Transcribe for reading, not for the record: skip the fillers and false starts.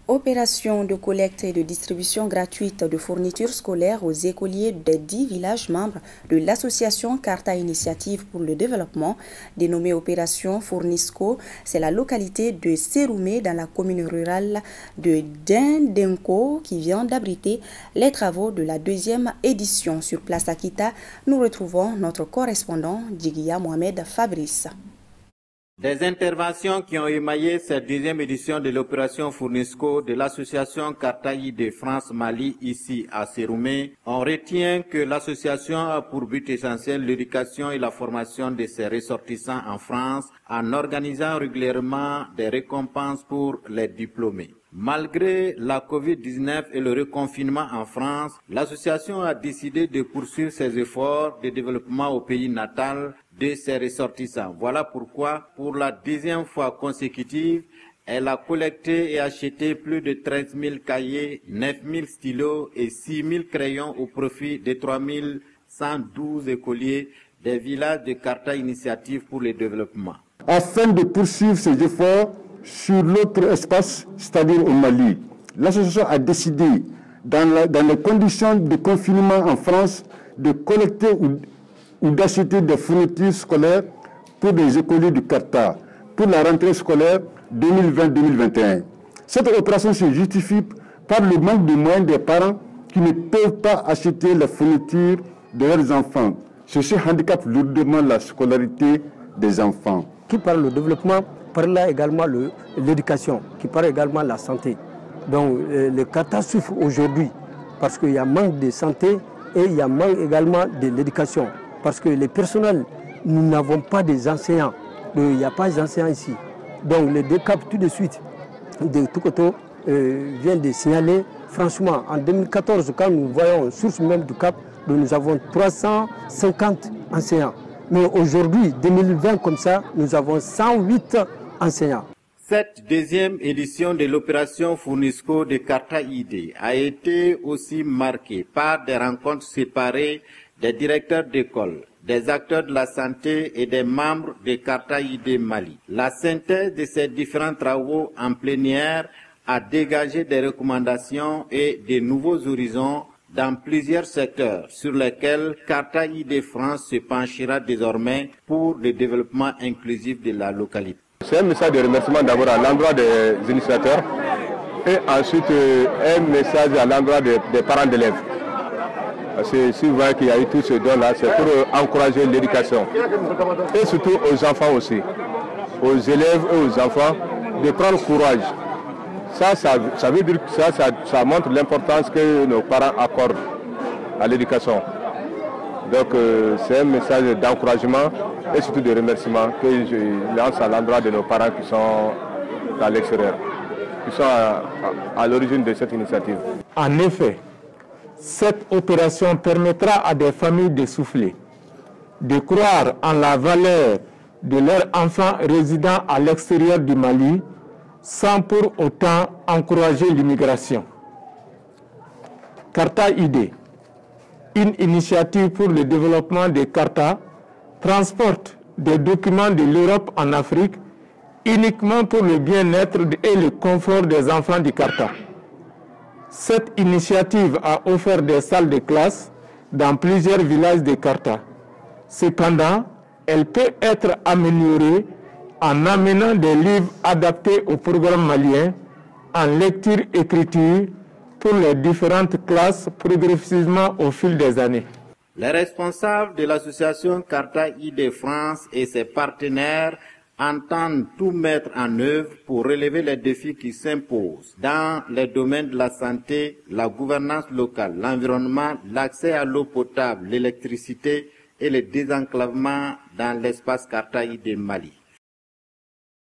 Opération de collecte et de distribution gratuite de fournitures scolaires aux écoliers des 10 villages membres de l'association Carta Initiative pour le développement, dénommée Opération Fournisco. C'est la localité de Séroumé dans la commune rurale de Dindenko qui vient d'abriter les travaux de la deuxième édition. Sur place à Kita, nous retrouvons notre correspondant Djigya Mohamed Fabrice. Des interventions qui ont émaillé cette deuxième édition de l'opération Fournisco de l'association Cartaï de France-Mali ici à Séroumé. On retient que l'association a pour but essentiel l'éducation et la formation de ses ressortissants en France en organisant régulièrement des récompenses pour les diplômés. Malgré la Covid-19 et le reconfinement en France, l'association a décidé de poursuivre ses efforts de développement au pays natal de ses ressortissants. Voilà pourquoi, pour la deuxième fois consécutive, elle a collecté et acheté plus de 13 000 cahiers, 9 000 stylos et 6 000 crayons au profit de 3 112 écoliers des villages de Carta Initiative pour le développement. Afin de poursuivre ses efforts sur l'autre espace, c'est-à-dire au Mali, l'association a décidé, dans les conditions de confinement en France, de collecter ou d'acheter des fournitures scolaires pour des écoliers du Carta pour la rentrée scolaire 2020-2021. Cette opération se justifie par le manque de moyens des parents qui ne peuvent pas acheter les fournitures de leurs enfants. Ceci handicape lourdement la scolarité des enfants. Qui parle le développement, parle là également l'éducation, qui parle également la santé. Donc le Carta souffre aujourd'hui parce qu'il y a manque de santé et il y a manque également de l'éducation. Parce que les personnels, nous n'avons pas des enseignants. Il n'y a pas d'enseignants ici. Donc le DECAP tout de suite de Toukoto vient de signaler, franchement, en 2014, quand nous voyons source même du CAP, nous avons 350 enseignants. Mais aujourd'hui, 2020 comme ça, nous avons 108 enseignants. Cette deuxième édition de l'opération Fournisco de Carta ID a été aussi marquée par des rencontres séparées des directeurs d'école, des acteurs de la santé et des membres de Carta ID Mali. La synthèse de ces différents travaux en plénière a dégagé des recommandations et de nouveaux horizons dans plusieurs secteurs sur lesquels Carta ID France se penchera désormais pour le développement inclusif de la localité. C'est un message de remerciement d'abord à l'endroit des initiateurs et ensuite un message à l'endroit des parents d'élèves. Parce que si vous voyez qu'il y a eu tout ce don-là, c'est pour encourager l'éducation. Et surtout aux enfants aussi, aux élèves et aux enfants, de prendre courage. Ça veut dire que ça montre l'importance que nos parents accordent à l'éducation. Donc c'est un message d'encouragement et surtout de remerciement que je lance à l'endroit de nos parents qui sont à l'extérieur, qui sont à l'origine de cette initiative. En effet, cette opération permettra à des familles de souffler, de croire en la valeur de leurs enfants résidant à l'extérieur du Mali, sans pour autant encourager l'immigration. Carta ID, une initiative pour le développement des Carta, transporte des documents de l'Europe en Afrique uniquement pour le bien-être et le confort des enfants du Carta. Cette initiative a offert des salles de classe dans plusieurs villages de Carta. Cependant, elle peut être améliorée en amenant des livres adaptés au programme malien, en lecture-écriture pour les différentes classes progressivement au fil des années. Les responsables de l'association Carta ID France et ses partenaires entendent tout mettre en œuvre pour relever les défis qui s'imposent dans les domaines de la santé, la gouvernance locale, l'environnement, l'accès à l'eau potable, l'électricité et le désenclavement dans l'espace Carta ID Mali.